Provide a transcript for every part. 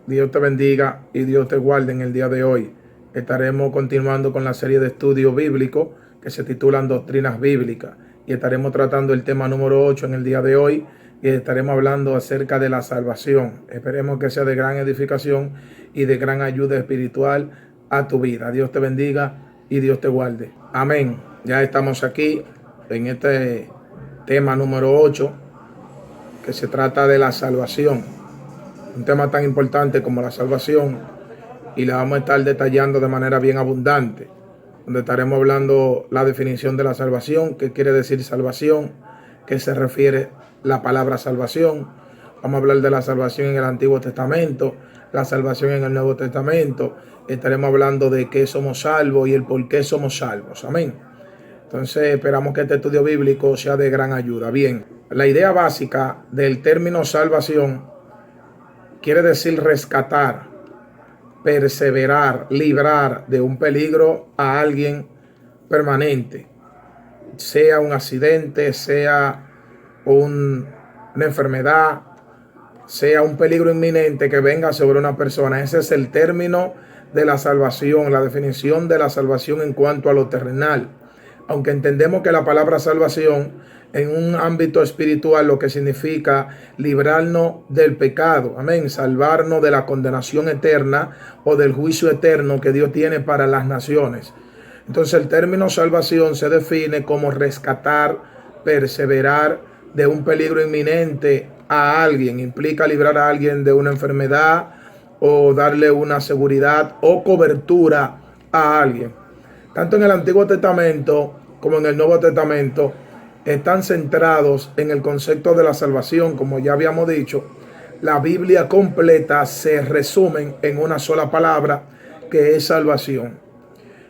Dios te bendiga y Dios te guarde en el día de hoy. Estaremos continuando con la serie de estudios bíblicos que se titulan Doctrinas Bíblicas y estaremos tratando el tema número 8 en el día de hoy y estaremos hablando acerca de la salvación. Esperemos que sea de gran edificación y de gran ayuda espiritual a tu vida. Dios te bendiga y Dios te guarde. Amén. Ya estamos aquí en este tema número 8 que se trata de la salvación. Un tema tan importante como la salvación, y la vamos a estar detallando de manera bien abundante, donde estaremos hablando la definición de la salvación, qué quiere decir salvación, qué se refiere la palabra salvación. Vamos a hablar de la salvación en el Antiguo Testamento, la salvación en el Nuevo Testamento. Estaremos hablando de qué somos salvos y el por qué somos salvos. Amén. Entonces esperamos que este estudio bíblico sea de gran ayuda. Bien, la idea básica del término salvación quiere decir rescatar, perseverar, librar de un peligro a alguien permanente, sea un accidente, sea una enfermedad, sea un peligro inminente que venga sobre una persona. Ese es el término de la salvación, la definición de la salvación en cuanto a lo terrenal. Aunque entendemos que la palabra salvación en un ámbito espiritual lo que significa librarnos del pecado, amén, salvarnos de la condenación eterna o del juicio eterno que Dios tiene para las naciones. Entonces el término salvación se define como rescatar, perseverar de un peligro inminente a alguien. Implica librar a alguien de una enfermedad o darle una seguridad o cobertura a alguien. Tanto en el Antiguo Testamento como en el Nuevo Testamento están centrados en el concepto de la salvación. Como ya habíamos dicho, la Biblia completa se resume en una sola palabra, que es salvación,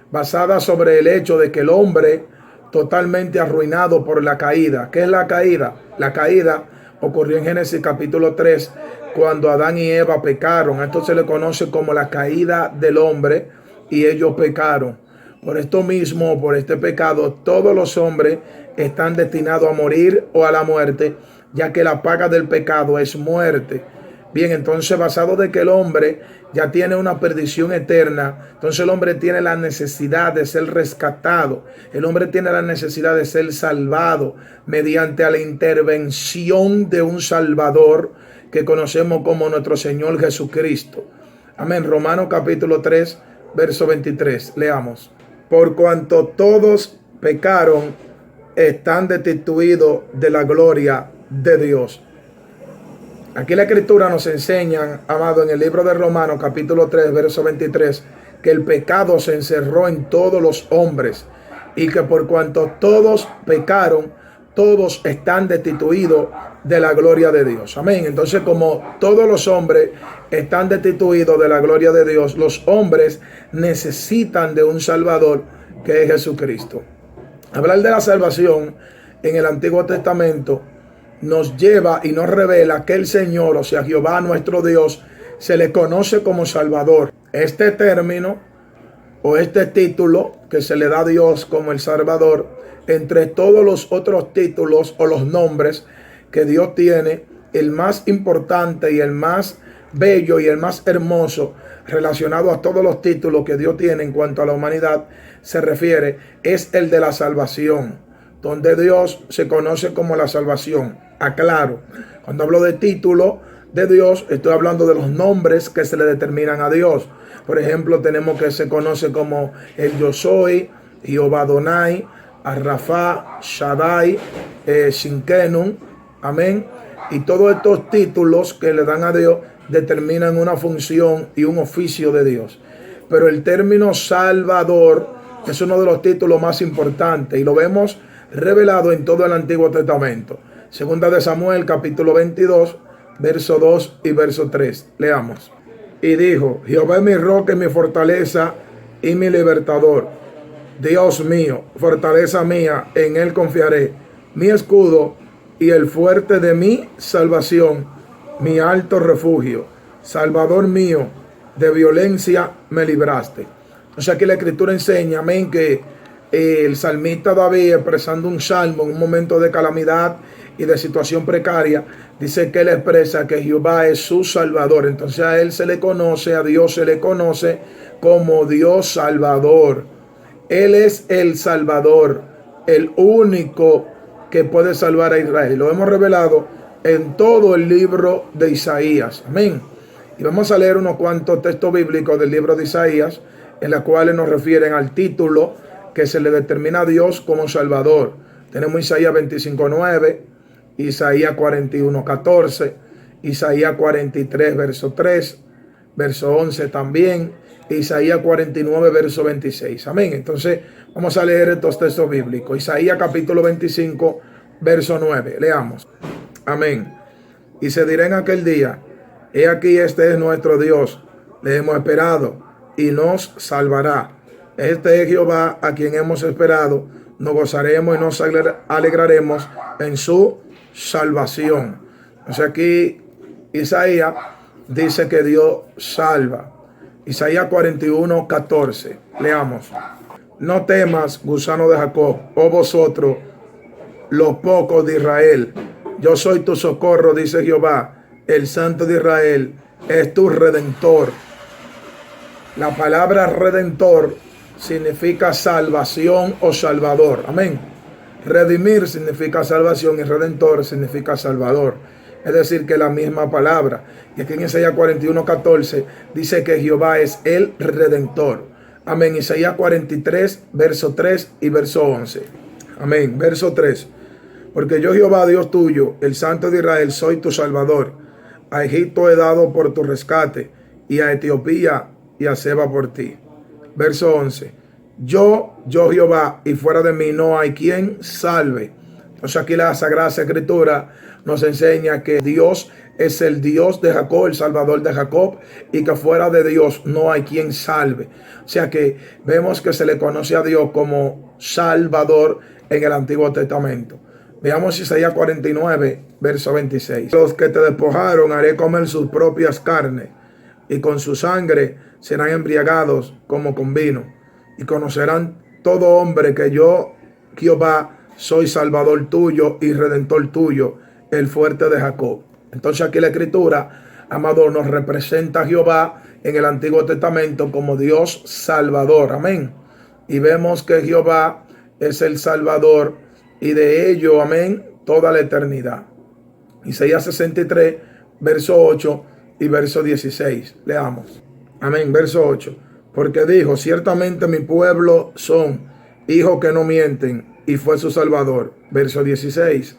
basada sobre el hecho de que el hombre totalmente arruinado por la caída. ¿Qué es la caída? La caída ocurrió en Génesis capítulo 3, cuando Adán y Eva pecaron. Esto se le conoce como la caída del hombre y ellos pecaron. Por esto mismo, por este pecado, todos los hombres están destinados a morir o a la muerte, ya que la paga del pecado es muerte. Bien, entonces basado de que el hombre ya tiene una perdición eterna, entonces el hombre tiene la necesidad de ser rescatado. El hombre tiene la necesidad de ser salvado mediante a la intervención de un Salvador que conocemos como nuestro Señor Jesucristo. Amén. Romanos capítulo 3, verso 23. Leamos. Por cuanto todos pecaron, están destituidos de la gloria de Dios. Aquí la Escritura nos enseña, amado, en el libro de Romanos capítulo 3, verso 23, que el pecado se encerró en todos los hombres y que por cuanto todos pecaron, todos están destituidos de la gloria de Dios. Amén. Entonces, como todos los hombres están destituidos de la gloria de Dios, los hombres necesitan de un Salvador, que es Jesucristo. Hablar de la salvación en el Antiguo Testamento nos lleva y nos revela que el Señor, o sea, Jehová nuestro Dios, se le conoce como Salvador. Este término o este título que se le da a Dios como el Salvador, entre todos los otros títulos o los nombres que Dios tiene, el más importante y el más bello y el más hermoso relacionado a todos los títulos que Dios tiene en cuanto a la humanidad se refiere, es el de la salvación, donde Dios se conoce como la salvación. Aclaro, cuando hablo de título de Dios, estoy hablando de los nombres que se le determinan a Dios. Por ejemplo, tenemos que se conoce como el Yo Soy, Jehová Adonai, Arrafá, Shaddai, Shinkenun, amén. Y todos estos títulos que le dan a Dios determinan una función y un oficio de Dios. Pero el término Salvador es uno de los títulos más importantes y lo vemos revelado en todo el Antiguo Testamento. Segunda de Samuel, capítulo 22, verso 2 y verso 3. Leamos. Y dijo: Jehová es mi roca y mi fortaleza y mi libertador. Dios mío, fortaleza mía, en él confiaré. Mi escudo y el fuerte de mi salvación, mi alto refugio. Salvador mío, de violencia me libraste. O sea, aquí la Escritura enseña, amén, que el salmista David, expresando un salmo en un momento de calamidad y de situación precaria, dice que él expresa que Jehová es su Salvador. Entonces a él se le conoce, a Dios se le conoce como Dios Salvador. Él es el Salvador, el único que puede salvar a Israel. Lo hemos revelado en todo el libro de Isaías. Amén. Y vamos a leer unos cuantos textos bíblicos del libro de Isaías, en los cuales nos refieren al título que se le determina a Dios como Salvador. Tenemos Isaías 25:9, Isaías 41:14, Isaías 43, verso 3, verso 11 también, Isaías 49, verso 26. Amén. Entonces vamos a leer estos textos bíblicos. Isaías capítulo 25, verso 9. Leamos. Amén. Y se dirá en aquel día: he aquí, este es nuestro Dios, le hemos esperado y nos salvará. Este es Jehová a quien hemos esperado, nos gozaremos y nos alegraremos en su salvación. Entonces aquí Isaías dice que Dios salva. Isaías 41:14. Leamos. No temas, gusano de Jacob, oh vosotros, los pocos de Israel. Yo soy tu socorro, dice Jehová, el Santo de Israel es tu redentor. La palabra redentor significa salvación o salvador. Amén. Redimir significa salvación y redentor significa salvador. Es decir, que la misma palabra. Y aquí en Isaías 41:14 dice que Jehová es el redentor. Amén. Isaías 43, verso 3 y verso 11. Amén. Verso 3. Porque yo, Jehová, Dios tuyo, el Santo de Israel, soy tu Salvador. A Egipto he dado por tu rescate, y a Etiopía y a Seba por ti. Verso 11. Yo Jehová, y fuera de mí no hay quien salve. Entonces aquí la Sagrada Escritura nos enseña que Dios es el Dios de Jacob, el Salvador de Jacob, y que fuera de Dios no hay quien salve. O sea que vemos que se le conoce a Dios como Salvador en el Antiguo Testamento. Veamos Isaías 49, verso 26. Los que te despojaron haré comer sus propias carnes, y con su sangre serán embriagados como con vino. Y conocerán todo hombre que yo, Jehová, soy Salvador tuyo y Redentor tuyo, el fuerte de Jacob. Entonces aquí la Escritura, amado, nos representa a Jehová en el Antiguo Testamento como Dios Salvador. Amén. Y vemos que Jehová es el Salvador, y de ello, amén, toda la eternidad. Isaías 63, verso 8 y verso 16. Leamos. Amén. Verso 8. Porque dijo: ciertamente mi pueblo son hijos que no mienten, y fue su Salvador. Verso 16.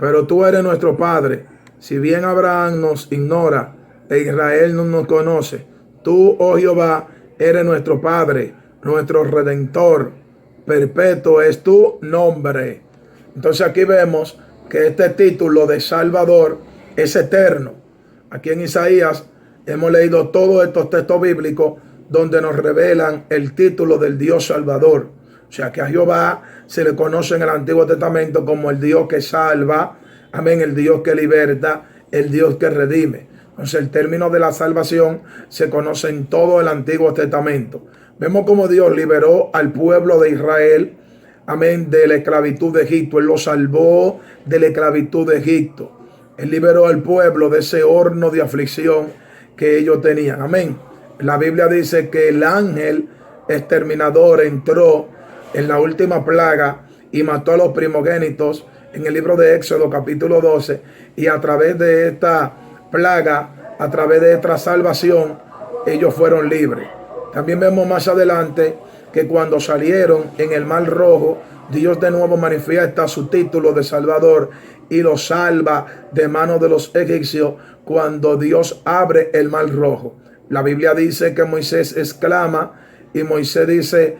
Pero tú eres nuestro Padre. Si bien Abraham nos ignora e Israel no nos conoce, tú, oh Jehová, eres nuestro Padre, nuestro Redentor. Perpetuo es tu nombre. Entonces aquí vemos que este título de Salvador es eterno. Aquí en Isaías hemos leído todos estos textos bíblicos donde nos revelan el título del Dios Salvador. O sea que a Jehová se le conoce en el Antiguo Testamento como el Dios que salva, amén, el Dios que liberta, el Dios que redime. Entonces el término de la salvación se conoce en todo el Antiguo Testamento. Vemos cómo Dios liberó al pueblo de Israel, amén, de la esclavitud de Egipto. Él lo salvó de la esclavitud de Egipto. Él liberó al pueblo de ese horno de aflicción que ellos tenían. Amén. La Biblia dice que el ángel exterminador entró en la última plaga y mató a los primogénitos en el libro de Éxodo capítulo 12. Y a través de esta plaga, a través de esta salvación, ellos fueron libres. También vemos más adelante que cuando salieron en el Mar Rojo, Dios de nuevo manifiesta su título de Salvador y los salva de manos de los egipcios cuando Dios abre el Mar Rojo. La Biblia dice que Moisés exclama y Moisés dice: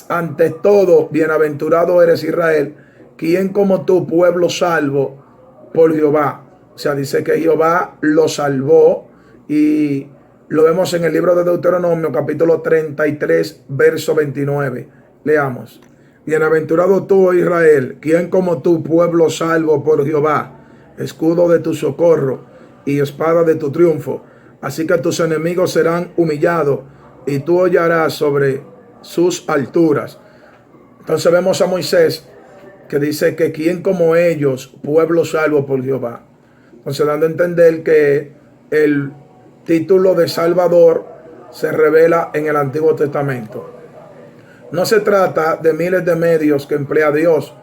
ante todo, bienaventurado eres Israel, quien como tu pueblo salvo por Jehová. O sea, dice que Jehová lo salvó, y lo vemos en el libro de Deuteronomio, capítulo 33, verso 29. Leamos. Bienaventurado tú, oh Israel, quien como tu pueblo salvo por Jehová, escudo de tu socorro y espada de tu triunfo. Así que tus enemigos serán humillados, y tú hollarás sobre sus alturas. Entonces vemos a Moisés que dice que quién como ellos, pueblo salvo por Jehová. Entonces dando a entender que el título de Salvador se revela en el Antiguo Testamento. No se trata de miles de medios que emplea Dios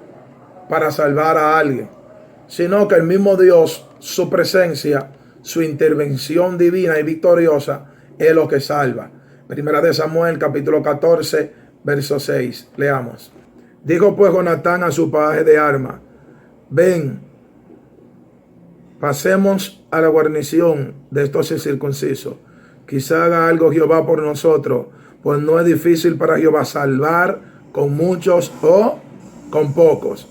para salvar a alguien, sino que el mismo Dios, su presencia, su intervención divina y victoriosa es lo que salva. Primera de Samuel, capítulo 14, verso 6. Leamos. Dijo pues Jonatán a su paje de armas: ven, pasemos a la guarnición de estos incircuncisos. Quizá haga algo Jehová por nosotros, pues no es difícil para Jehová salvar con muchos o con pocos.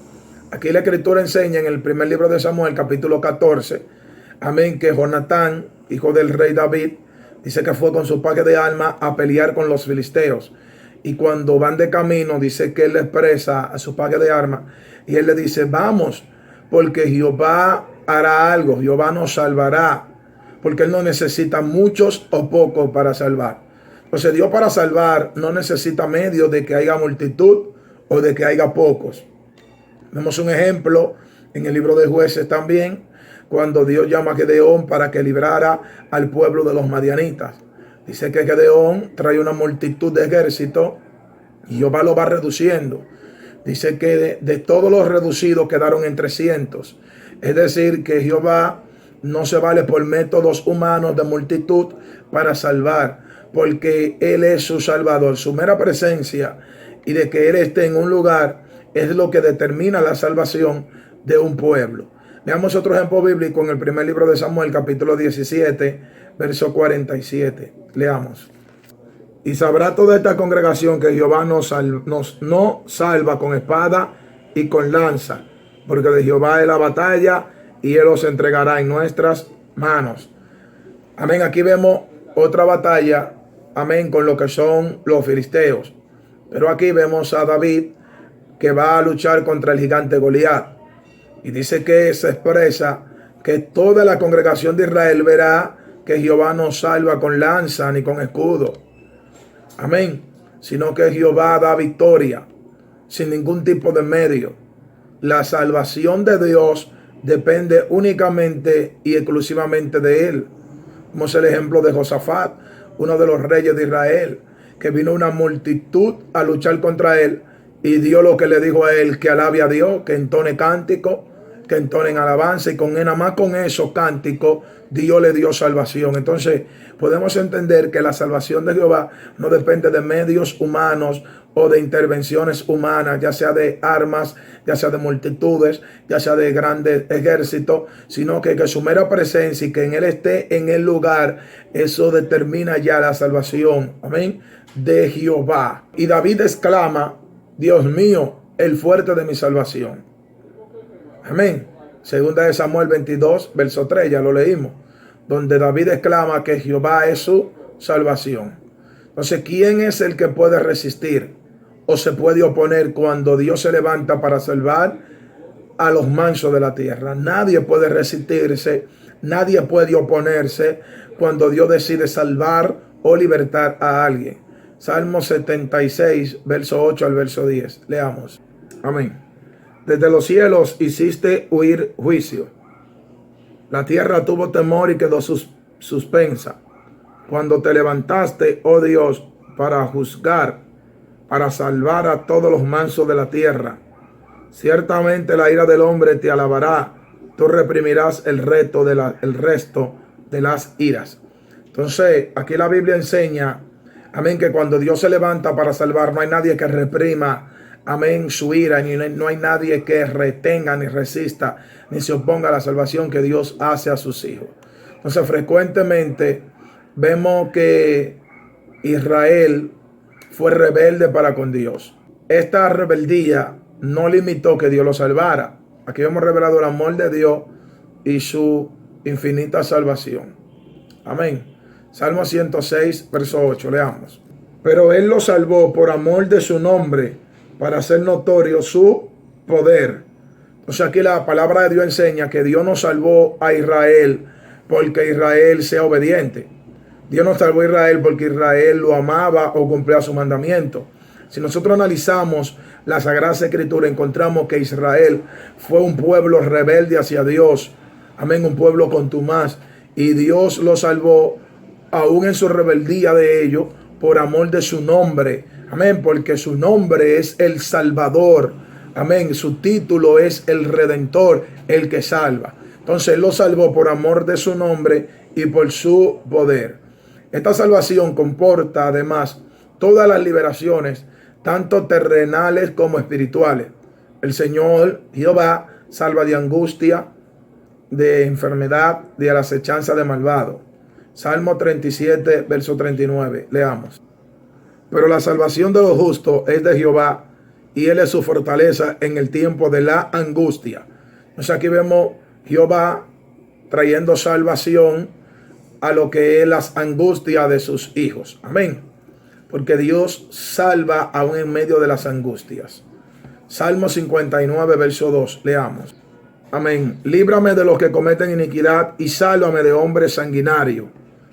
Aquí la escritura enseña en el primer libro de Samuel, capítulo 14, amén, que Jonatán, hijo del rey David, dice que fue con su paje de armas a pelear con los filisteos. Y cuando van de camino, dice que él le expresa a su paje de armas y él le dice: vamos, porque Jehová hará algo, Jehová nos salvará, porque él no necesita muchos o pocos para salvar. Entonces Dios, para salvar, no necesita medios de que haya multitud o de que haya pocos. Vemos un ejemplo en el libro de Jueces también, cuando Dios llama a Gedeón para que librara al pueblo de los madianitas. Dice que Gedeón trae una multitud de ejército y Jehová lo va reduciendo. Dice que de todos los reducidos quedaron en 300. Es decir, que Jehová no se vale por métodos humanos de multitud para salvar, porque Él es su Salvador. Su mera presencia y de que Él esté en un lugar es lo que determina la salvación de un pueblo. Veamos otro ejemplo bíblico en el primer libro de Samuel, capítulo 17, verso 47. Leamos. Y sabrá toda esta congregación que Jehová no salva con espada y con lanza, porque de Jehová es la batalla y Él los entregará en nuestras manos. Amén. Aquí vemos otra batalla, amén, con lo que son los filisteos. Pero aquí vemos a David que va a luchar contra el gigante Goliat. Y dice que se expresa que toda la congregación de Israel verá que Jehová no salva con lanza ni con escudo. Amén. Sino que Jehová da victoria sin ningún tipo de medio. La salvación de Dios depende únicamente y exclusivamente de Él. Como es el ejemplo de Josafat, uno de los reyes de Israel, que vino una multitud a luchar contra él y Dios lo que le dijo a él: que alabe a Dios, que entone cántico, que entonen alabanza, y con él, nada más con esos cánticos, Dios le dio salvación. Entonces podemos entender que la salvación de Jehová no depende de medios humanos o de intervenciones humanas, ya sea de armas, ya sea de multitudes, ya sea de grandes ejércitos, sino que su mera presencia y que en Él esté en el lugar, eso determina ya la salvación, amén, de Jehová. Y David exclama: Dios mío, el fuerte de mi salvación. Amén. Segunda de Samuel 22, verso 3, ya lo leímos, donde David exclama que Jehová es su salvación. Entonces, ¿quién es el que puede resistir o se puede oponer cuando Dios se levanta para salvar a los mansos de la tierra? Nadie puede resistirse, nadie puede oponerse cuando Dios decide salvar o libertar a alguien. Salmo 76, verso 8 al verso 10. Leamos. Amén. Desde los cielos hiciste huir juicio. La tierra tuvo temor y quedó suspensa. Cuando te levantaste, oh Dios, para juzgar, para salvar a todos los mansos de la tierra. Ciertamente la ira del hombre te alabará. Tú reprimirás el resto de las iras. Entonces, aquí la Biblia enseña, amén, que cuando Dios se levanta para salvar, no hay nadie que reprima, amén, su ira, ni no hay nadie que retenga, ni resista, ni se oponga a la salvación que Dios hace a sus hijos. Entonces, frecuentemente vemos que Israel fue rebelde para con Dios. Esta rebeldía no limitó que Dios lo salvara. Aquí hemos revelado el amor de Dios y su infinita salvación. Amén. Salmo 106, verso 8, leamos. Pero Él lo salvó por amor de su nombre, para hacer notorio su poder. Entonces aquí la palabra de Dios enseña que Dios no salvó a Israel porque Israel sea obediente. Dios no salvó a Israel porque Israel lo amaba o cumplía su mandamiento. Si nosotros analizamos la Sagrada Escritura, encontramos que Israel fue un pueblo rebelde hacia Dios. Amén, un pueblo contumaz. Y Dios lo salvó aún en su rebeldía de ellos por amor de su nombre. Amén, porque su nombre es el Salvador. Amén, su título es el Redentor, el que salva. Entonces Él lo salvó por amor de su nombre y por su poder. Esta salvación comporta además todas las liberaciones, tanto terrenales como espirituales. El Señor Jehová salva de angustia, de enfermedad, de la acechanza de malvado. Salmo 37, verso 39. Leamos. Pero la salvación de los justos es de Jehová, y Él es su fortaleza en el tiempo de la angustia. Entonces aquí vemos Jehová trayendo salvación a lo que es las angustias de sus hijos. Amén. Porque Dios salva aún en medio de las angustias. Salmo 59, verso 2. Leamos. Amén. Líbrame de los que cometen iniquidad y sálvame de hombres sanguinarios.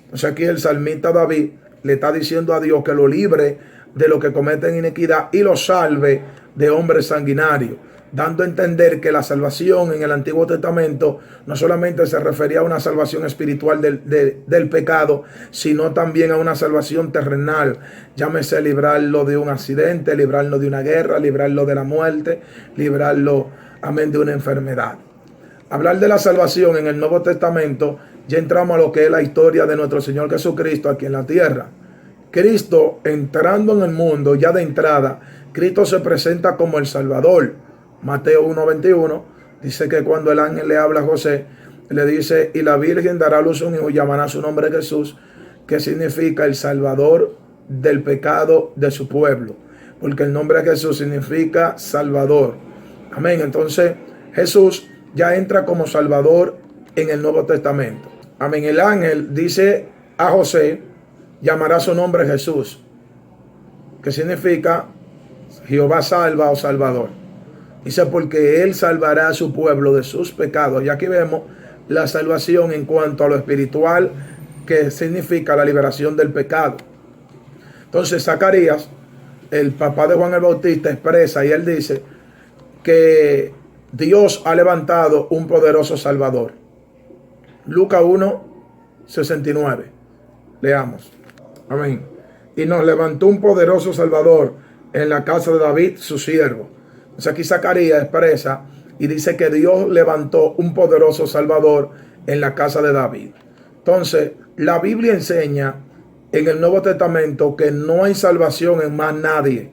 Entonces aquí el salmista David le está diciendo a Dios que lo libre de los que cometen iniquidad y lo salve de hombres sanguinarios, dando a entender que la salvación en el Antiguo Testamento no solamente se refería a una salvación espiritual del pecado, sino también a una salvación terrenal. Llámese librarlo de un accidente, librarlo de una guerra, librarlo de la muerte, librarlo, amén, de una enfermedad. Hablar de la salvación en el Nuevo Testamento, ya entramos a lo que es la historia de nuestro Señor Jesucristo aquí en la tierra. Cristo entrando en el mundo, ya de entrada, Cristo se presenta como el Salvador. Mateo 1:21 dice que cuando el ángel le habla a José, le dice, y la Virgen dará a luz un hijo y llamará su nombre Jesús, que significa el Salvador del pecado de su pueblo. Porque el nombre de Jesús significa Salvador. Amén. Entonces Jesús ya entra como Salvador en el Nuevo Testamento. Amén. El ángel dice a José, llamará su nombre Jesús, que significa Jehová salva o Salvador. Dice porque Él salvará a su pueblo de sus pecados. Y aquí vemos la salvación en cuanto a lo espiritual, que significa la liberación del pecado. Entonces Zacarías, el papá de Juan el Bautista, expresa y él dice que Dios ha levantado un poderoso Salvador. Lucas 1:69. Leamos. Amén. Y nos levantó un poderoso Salvador en la casa de David, su siervo. Entonces aquí Zacarías expresa y dice que Dios levantó un poderoso Salvador en la casa de David. Entonces, la Biblia enseña en el Nuevo Testamento que no hay salvación en más nadie,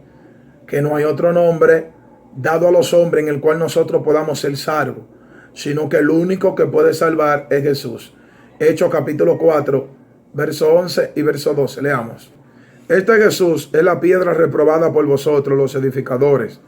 que no hay otro nombre dado a los hombres en el cual nosotros podamos ser salvos, sino que el único que puede salvar es Jesús. Hechos capítulo 4, verso 11 y verso 12. Leamos. Este Jesús es la piedra reprobada por vosotros, los edificadores,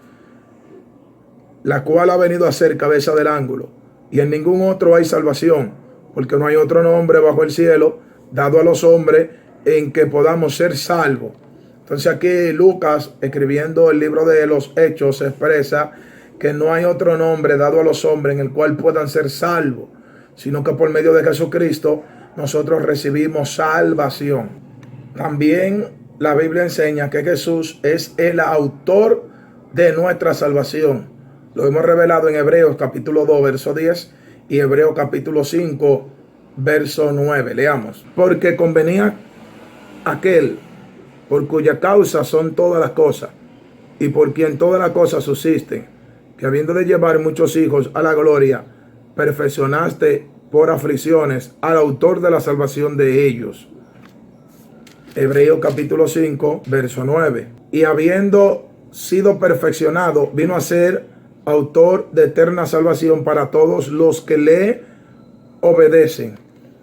la cual ha venido a ser cabeza del ángulo, y en ningún otro hay salvación, porque no hay otro nombre bajo el cielo dado a los hombres en que podamos ser salvos. Entonces aquí Lucas, escribiendo el libro de los Hechos, expresa que no hay otro nombre dado a los hombres en el cual puedan ser salvos, sino que por medio de Jesucristo nosotros recibimos salvación. También la Biblia enseña que Jesús es el autor de nuestra salvación. Lo hemos revelado en Hebreos capítulo 2, verso 10 y Hebreos capítulo 5, verso 9. Leamos. Porque convenía aquel por cuya causa son todas las cosas y por quien todas las cosas subsisten, que habiendo de llevar muchos hijos a la gloria, perfeccionaste por aflicciones al autor de la salvación de ellos. Hebreos capítulo 5, verso 9. Y habiendo sido perfeccionado, vino a ser autor de eterna salvación para todos los que le obedecen.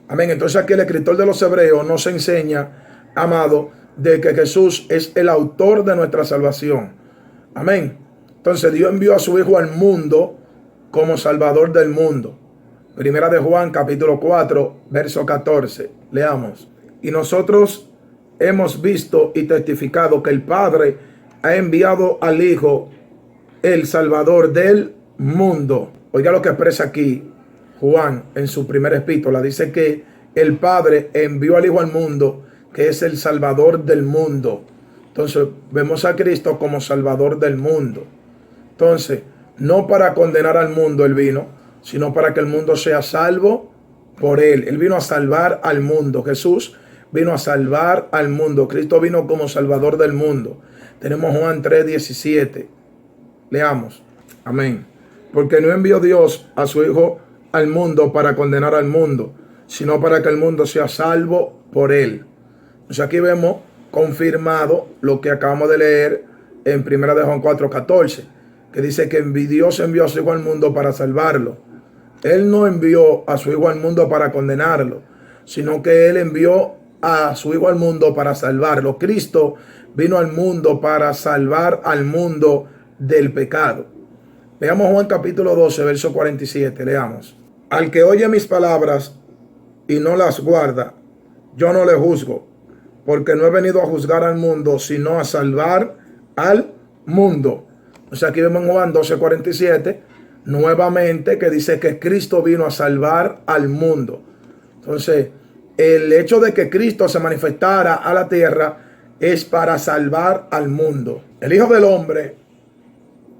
Amén. Entonces aquí el escritor de los Hebreos nos enseña, amado, de que Jesús es el autor de nuestra salvación. Amén. Entonces Dios envió a su Hijo al mundo como Salvador del mundo. Primera de Juan capítulo 4, verso 14. Leamos. Y nosotros hemos visto y testificado que el Padre ha enviado al Hijo, el Salvador del mundo. Oiga lo que expresa aquí Juan en su primera epístola. Dice que el Padre envió al Hijo al mundo, que es el Salvador del mundo. Entonces vemos a Cristo como Salvador del mundo. Entonces, no para condenar al mundo Él vino, sino para que el mundo sea salvo por Él. Él vino a salvar al mundo. Jesús vino a salvar al mundo. Cristo vino como Salvador del mundo. Tenemos Juan 3:17. Leamos. Amén. Porque no envió Dios a su Hijo al mundo para condenar al mundo, sino para que el mundo sea salvo por Él. Entonces aquí vemos confirmado lo que acabamos de leer en 1 de Juan 4:14, que dice que Dios envió a su Hijo al mundo para salvarlo. Él no envió a su Hijo al mundo para condenarlo, sino que Él envió a su Hijo al mundo para salvarlo. Cristo vino al mundo para salvar al mundo del pecado. Veamos Juan capítulo 12, verso 47, leamos. Al que oye mis palabras y no las guarda, yo no le juzgo, porque no he venido a juzgar al mundo, sino a salvar al mundo. O sea, aquí vemos en Juan 12:47, nuevamente, que dice que Cristo vino a salvar al mundo. Entonces, el hecho de que Cristo se manifestara a la tierra es para salvar al mundo. El Hijo del Hombre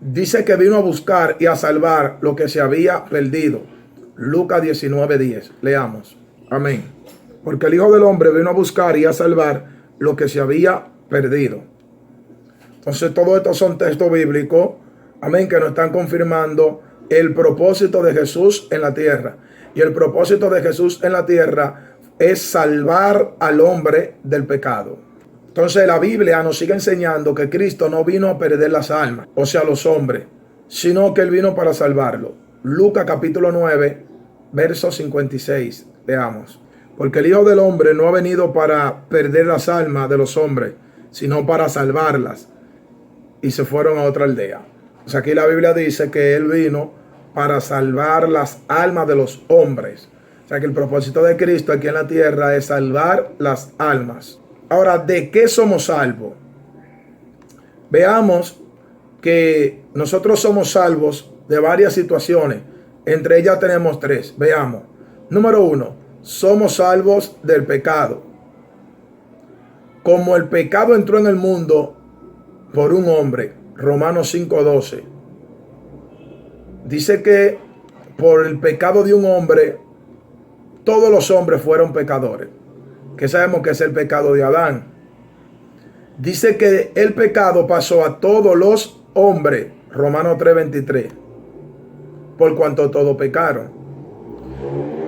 dice que vino a buscar y a salvar lo que se había perdido. Lucas 19:10. Leamos. Amén. Porque el Hijo del Hombre vino a buscar y a salvar lo que se había perdido. Entonces, todo esto son textos bíblicos, amén, que nos están confirmando el propósito de Jesús en la tierra. Y el propósito de Jesús en la tierra es salvar al hombre del pecado. Entonces, la Biblia nos sigue enseñando que Cristo no vino a perder las almas, o sea, los hombres, sino que Él vino para salvarlo. Lucas capítulo 9, verso 56. Leamos. Porque el Hijo del Hombre no ha venido para perder las almas de los hombres, sino para salvarlas. Y se fueron a otra aldea. O sea, aquí la Biblia dice que Él vino para salvar las almas de los hombres. O sea, que el propósito de Cristo aquí en la tierra es salvar las almas. Ahora, ¿de qué somos salvos? Veamos que nosotros somos salvos de varias situaciones. Entre ellas tenemos tres. Veamos. Número 1. Somos salvos del pecado. Como el pecado entró en el mundo por un hombre, Romanos 5:12, dice que por el pecado de un hombre, todos los hombres fueron pecadores. Que sabemos que es el pecado de Adán. Dice que el pecado pasó a todos los hombres, Romanos 3:23, por cuanto todos pecaron.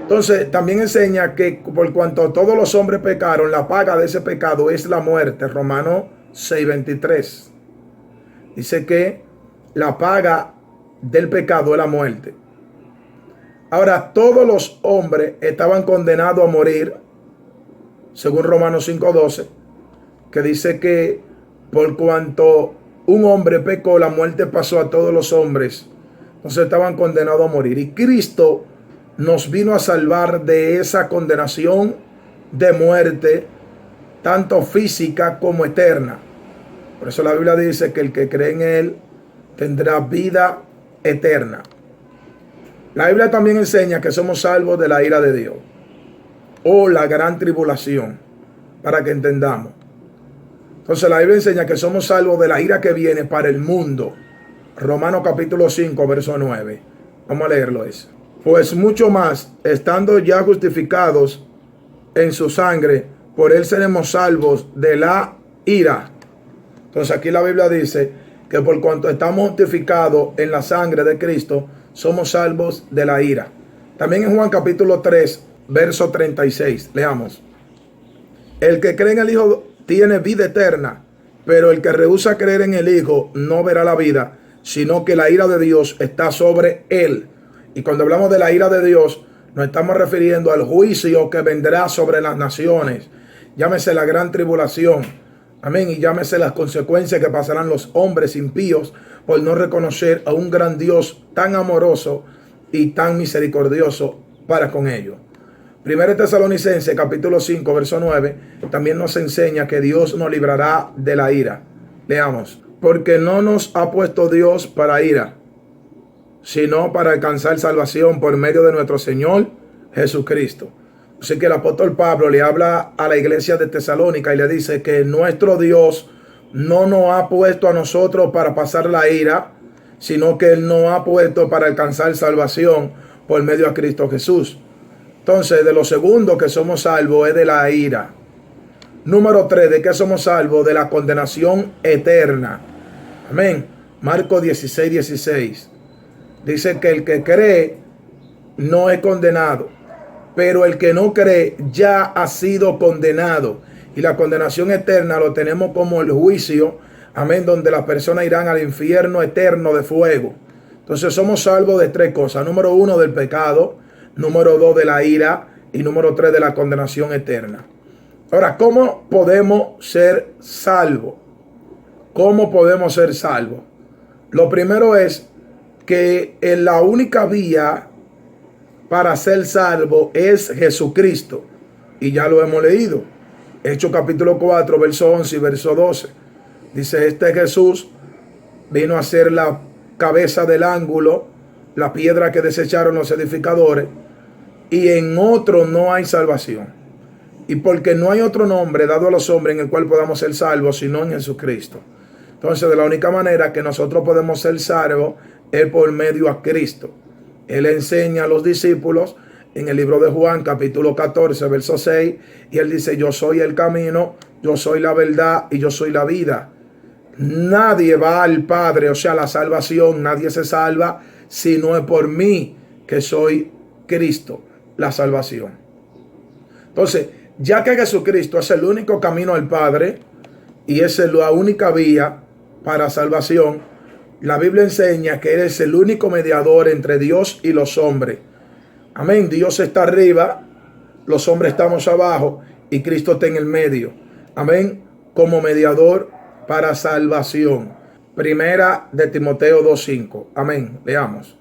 Entonces también enseña que por cuanto todos los hombres pecaron, la paga de ese pecado es la muerte, Romanos 6:23. Dice que la paga del pecado es la muerte. Ahora, todos los hombres estaban condenados a morir, según Romanos 5:12, que dice que por cuanto un hombre pecó, la muerte pasó a todos los hombres. Entonces estaban condenados a morir. Y Cristo nos vino a salvar de esa condenación de muerte, tanto física como eterna. Por eso la Biblia dice que el que cree en Él tendrá vida eterna. La Biblia también enseña que somos salvos de la ira de Dios o la gran tribulación, para que entendamos. Entonces la Biblia enseña que somos salvos de la ira que viene para el mundo. Romanos capítulo 5, verso 9. Vamos a leerlo eso. Pues mucho más, estando ya justificados en su sangre, por Él seremos salvos de la ira. Entonces aquí la Biblia dice que por cuanto estamos justificados en la sangre de Cristo, somos salvos de la ira. También en Juan capítulo 3, verso 36, leamos. El que cree en el Hijo tiene vida eterna, pero el que rehúsa creer en el Hijo no verá la vida, sino que la ira de Dios está sobre él. Y cuando hablamos de la ira de Dios, nos estamos refiriendo al juicio que vendrá sobre las naciones. Llámese la gran tribulación. Amén. Y llámese las consecuencias que pasarán los hombres impíos por no reconocer a un gran Dios tan amoroso y tan misericordioso para con ellos. Primero Tesalonicenses capítulo 5 verso 9 también nos enseña que Dios nos librará de la ira. Leamos. Porque no nos ha puesto Dios para ira, sino para alcanzar salvación por medio de nuestro Señor Jesucristo. Así que el apóstol Pablo le habla a la iglesia de Tesalónica y le dice que nuestro Dios no nos ha puesto a nosotros para pasar la ira, sino que Él nos ha puesto para alcanzar salvación por medio de Cristo Jesús. Entonces, de lo segundo que somos salvos es de la ira. Número 3, ¿de qué somos salvos? De la condenación eterna. Amén. Marcos 16:16. Dice que el que cree no es condenado, pero el que no cree ya ha sido condenado. Y la condenación eterna lo tenemos como el juicio, amén, donde las personas irán al infierno eterno de fuego. Entonces somos salvos de 3 cosas. Número 1, del pecado. Número 2, de la ira. Y número 3, de la condenación eterna. Ahora, ¿cómo podemos ser salvos? ¿Cómo podemos ser salvos? Lo primero es que la única vía para ser salvo es Jesucristo. Y ya lo hemos leído. Hechos capítulo 4, verso 11 y verso 12. Dice, este Jesús vino a ser la cabeza del ángulo, la piedra que desecharon los edificadores, y en otro no hay salvación. Y porque no hay otro nombre dado a los hombres en el cual podamos ser salvos, sino en Jesucristo. Entonces, de la única manera que nosotros podemos ser salvos es por medio a Cristo. Él enseña a los discípulos en el libro de Juan, capítulo 14, verso 6, y él dice, yo soy el camino, yo soy la verdad y yo soy la vida. Nadie va al Padre, o sea, la salvación, nadie se salva si no es por mí, que soy Cristo, la salvación. Entonces, ya que Jesucristo es el único camino al Padre y es la única vía para salvación, la Biblia enseña que Él es el único mediador entre Dios y los hombres. Amén. Dios está arriba, los hombres estamos abajo y Cristo está en el medio. Amén. Como mediador para salvación. Primera de Timoteo 2:5. Amén. Leamos.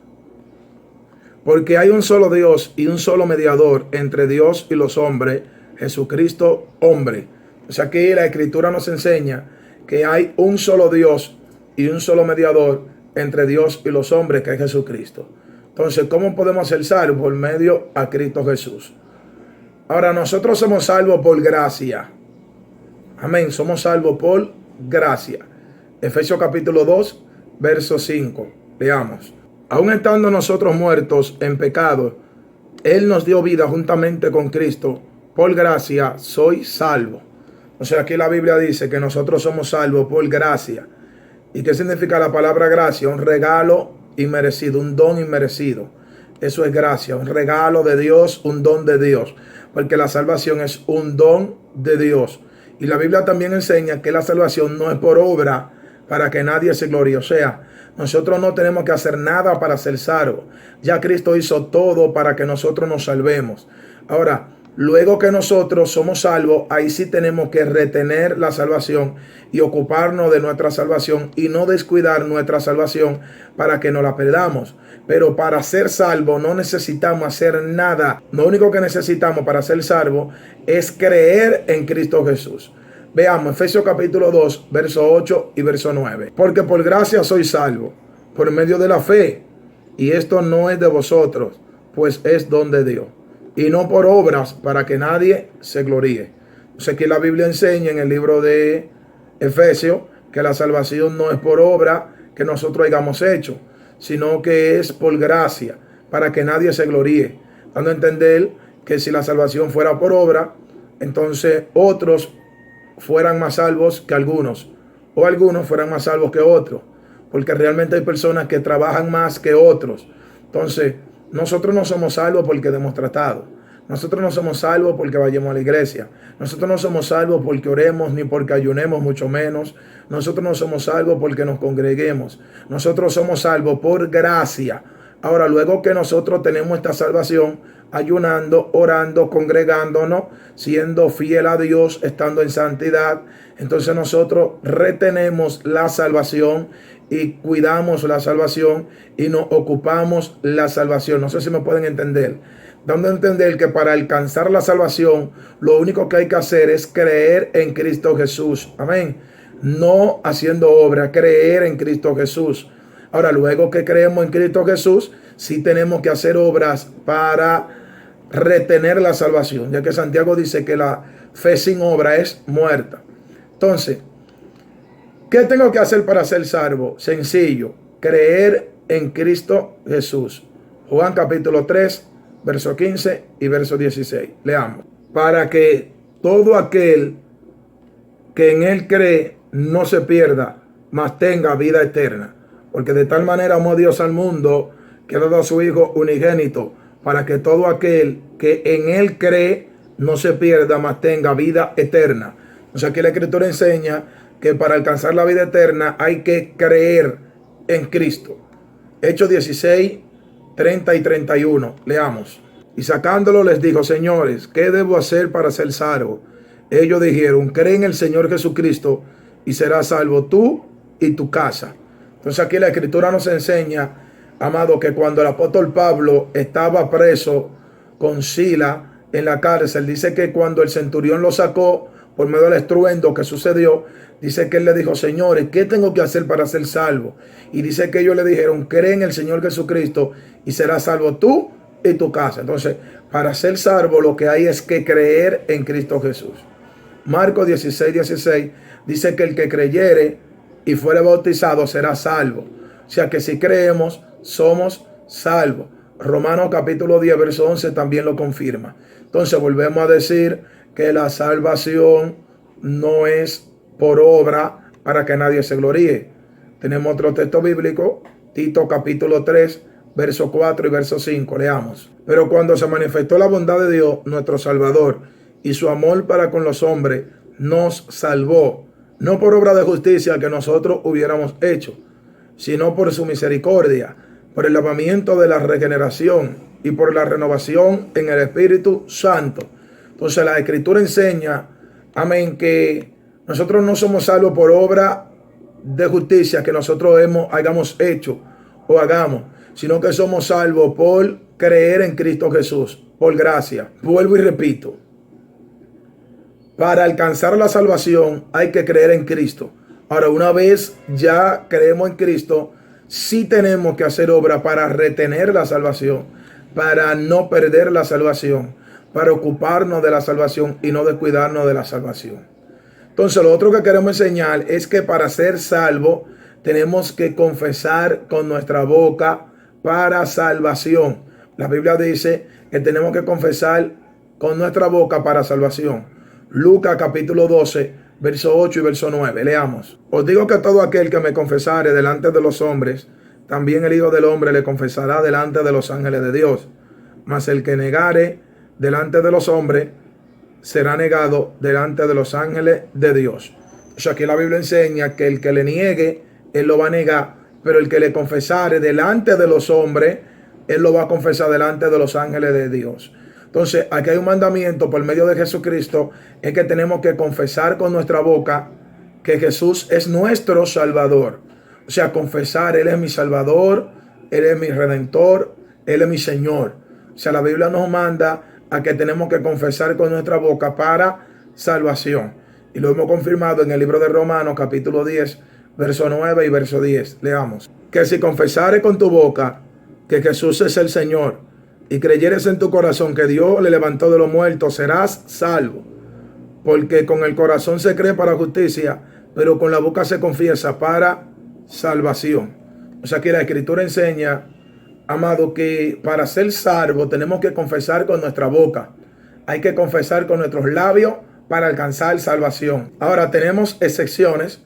Porque hay un solo Dios y un solo mediador entre Dios y los hombres, Jesucristo hombre. O sea, aquí la Escritura nos enseña que hay un solo Dios y un solo mediador entre Dios y los hombres, que es Jesucristo. Entonces, ¿cómo podemos ser salvos? Por medio a Cristo Jesús. Ahora, nosotros somos salvos por gracia. Amén. Somos salvos por gracia. Efesios capítulo 2, verso 5. Leamos. Aun estando nosotros muertos en pecado, Él nos dio vida juntamente con Cristo. Por gracia soy salvo. O sea, aquí la Biblia dice que nosotros somos salvos por gracia. ¿Y qué significa la palabra gracia? Un regalo inmerecido, un don inmerecido. Eso es gracia, un regalo de Dios, un don de Dios. Porque la salvación es un don de Dios. Y la Biblia también enseña que la salvación no es por obra para que nadie se gloríe. O sea, nosotros no tenemos que hacer nada para ser salvos. Ya Cristo hizo todo para que nosotros nos salvemos. Ahora, luego que nosotros somos salvos, ahí sí tenemos que retener la salvación y ocuparnos de nuestra salvación y no descuidar nuestra salvación para que no la perdamos. Pero para ser salvo no necesitamos hacer nada. Lo único que necesitamos para ser salvo es creer en Cristo Jesús. Veamos Efesios capítulo 2, verso 8 y verso 9. Porque por gracia soy salvo, por medio de la fe. Y esto no es de vosotros, pues es don de Dios. Y no por obras para que nadie se gloríe. O sea, que la Biblia enseña en el libro de Efesios que la salvación no es por obra que nosotros hayamos hecho, sino que es por gracia, para que nadie se gloríe. Dando a entender que si la salvación fuera por obra, entonces otros fueran más salvos que algunos, o algunos fueran más salvos que otros, porque realmente hay personas que trabajan más que otros. Entonces, nosotros no somos salvos porque demos tratado. Nosotros no somos salvos porque vayamos a la iglesia. Nosotros no somos salvos porque oremos ni porque ayunemos, mucho menos. Nosotros no somos salvos porque nos congreguemos. Nosotros somos salvos por gracia. Ahora, luego que nosotros tenemos esta salvación, ayunando, orando, congregándonos, siendo fiel a Dios, estando en santidad, entonces nosotros retenemos la salvación y cuidamos la salvación y nos ocupamos la salvación. No sé si me pueden entender. Dando a entender que para alcanzar la salvación, lo único que hay que hacer es creer en Cristo Jesús. Amén. No haciendo obra, creer en Cristo Jesús. Ahora, luego que creemos en Cristo Jesús, sí tenemos que hacer obras para retener la salvación, ya que Santiago dice que la fe sin obra es muerta. Entonces, ¿Qué tengo que hacer para ser salvo? Sencillo, creer en Cristo Jesús. Juan capítulo 3, verso 15 y verso 16. Leamos. Para que todo aquel que en él cree no se pierda, mas tenga vida eterna. Porque de tal manera amó Dios al mundo que ha dado a su Hijo unigénito, para que todo aquel que en él cree no se pierda, mas tenga vida eterna. O sea, aquí la Escritura enseña que para alcanzar la vida eterna hay que creer en Cristo. Hechos 16, 30 y 31. Leamos. Y sacándolo les dijo: señores, ¿qué debo hacer para ser salvo? Ellos dijeron: cree en el Señor Jesucristo y serás salvo tú y tu casa. Entonces aquí la Escritura nos enseña, amado, que cuando el apóstol Pablo estaba preso con Sila en la cárcel, dice que cuando el centurión lo sacó por medio del estruendo que sucedió, dice que él le dijo: señores, ¿qué tengo que hacer para ser salvo? Y dice que ellos le dijeron: cree en el Señor Jesucristo y serás salvo tú y tu casa. Entonces, para ser salvo lo que hay es que creer en Cristo Jesús. Marcos 16, 16 dice que el que creyere y fuere bautizado será salvo. O sea que si creemos, somos salvos. Romanos capítulo 10, verso 11 también lo confirma. Entonces volvemos a decir que la salvación no es por obra para que nadie se gloríe. Tenemos otro texto bíblico, Tito capítulo 3, verso 4 y verso 5. Leamos. Pero cuando se manifestó la bondad de Dios, nuestro Salvador, y su amor para con los hombres, nos salvó, no por obra de justicia que nosotros hubiéramos hecho, sino por su misericordia, por el lavamiento de la regeneración y por la renovación en el Espíritu Santo. Entonces la Escritura enseña, amén, que nosotros no somos salvos por obra de justicia que nosotros hayamos hecho o hagamos, sino que somos salvos por creer en Cristo Jesús, por gracia. Vuelvo y repito, para alcanzar la salvación hay que creer en Cristo. Ahora, una vez ya creemos en Cristo, sí tenemos que hacer obra para retener la salvación, para no perder la salvación, para ocuparnos de la salvación y no descuidarnos de la salvación. Entonces, lo otro que queremos enseñar es que para ser salvo tenemos que confesar con nuestra boca para salvación. La Biblia dice que tenemos que confesar con nuestra boca para salvación. Lucas capítulo 12, verso 8 y verso 9. Leamos. Os digo que todo aquel que me confesare delante de los hombres, también el Hijo del Hombre le confesará delante de los ángeles de Dios. Mas el que negare delante de los hombres, será negado delante de los ángeles de Dios. O sea, aquí la Biblia enseña que el que le niegue, él lo va a negar, pero el que le confesare delante de los hombres, él lo va a confesar delante de los ángeles de Dios. Entonces, aquí hay un mandamiento por medio de Jesucristo, es que tenemos que confesar con nuestra boca que Jesús es nuestro Salvador. O sea, confesar, Él es mi Salvador, Él es mi Redentor, Él es mi Señor. O sea, la Biblia nos manda a que tenemos que confesar con nuestra boca para salvación. Y lo hemos confirmado en el libro de Romanos, capítulo 10, verso 9 y verso 10. Leamos. Que si confesares con tu boca que Jesús es el Señor, y creyeres en tu corazón que Dios le levantó de los muertos, serás salvo. Porque con el corazón se cree para justicia, pero con la boca se confiesa para salvación. O sea que la Escritura enseña, amado, que para ser salvo tenemos que confesar con nuestra boca. Hay que confesar con nuestros labios para alcanzar salvación. Ahora, tenemos excepciones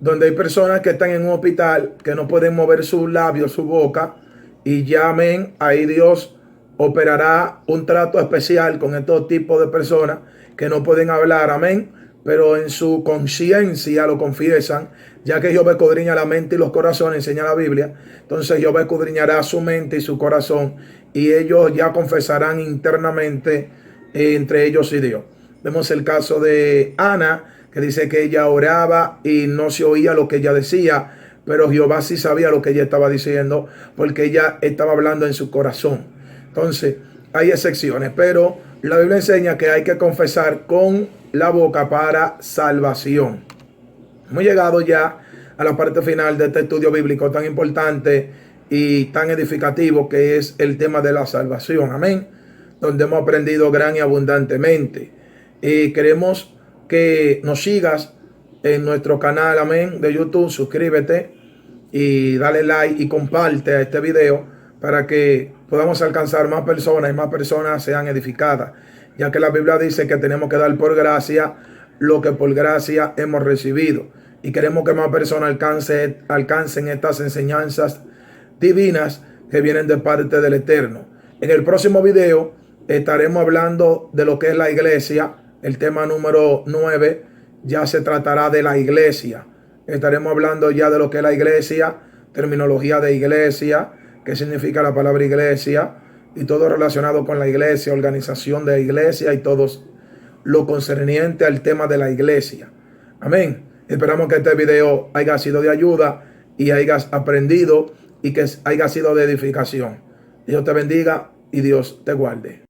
donde hay personas que están en un hospital que no pueden mover sus labios, su boca, y llamen, ahí Dios operará un trato especial con estos tipos de personas que no pueden hablar, amén, pero en su conciencia lo confiesan, ya que Jehová escudriña la mente y los corazones, enseña la Biblia. Entonces Jehová escudriñará su mente y su corazón, y ellos ya confesarán internamente entre ellos y Dios. Vemos el caso de Ana, que dice que ella oraba y no se oía lo que ella decía, pero Jehová sí sabía lo que ella estaba diciendo, porque ella estaba hablando en su corazón. Entonces, hay excepciones, pero la Biblia enseña que hay que confesar con la boca para salvación. Hemos llegado ya a la parte final de este estudio bíblico tan importante y tan edificativo que es el tema de la salvación. Amén. Donde hemos aprendido gran y abundantemente. Y queremos que nos sigas en nuestro canal, amén, de YouTube. Suscríbete y dale like y comparte a este video para que podamos alcanzar más personas y más personas sean edificadas, ya que la Biblia dice que tenemos que dar por gracia lo que por gracia hemos recibido, y queremos que más personas alcancen estas enseñanzas divinas que vienen de parte del Eterno. En el próximo video estaremos hablando de lo que es la iglesia. El tema número 9 ya se tratará de la iglesia. Estaremos hablando ya de lo que es la iglesia, terminología de iglesia, qué significa la palabra iglesia y todo relacionado con la iglesia, organización de iglesia y todo lo concerniente al tema de la iglesia. Amén. Esperamos que este video haya sido de ayuda y hayas aprendido y que haya sido de edificación. Dios te bendiga y Dios te guarde.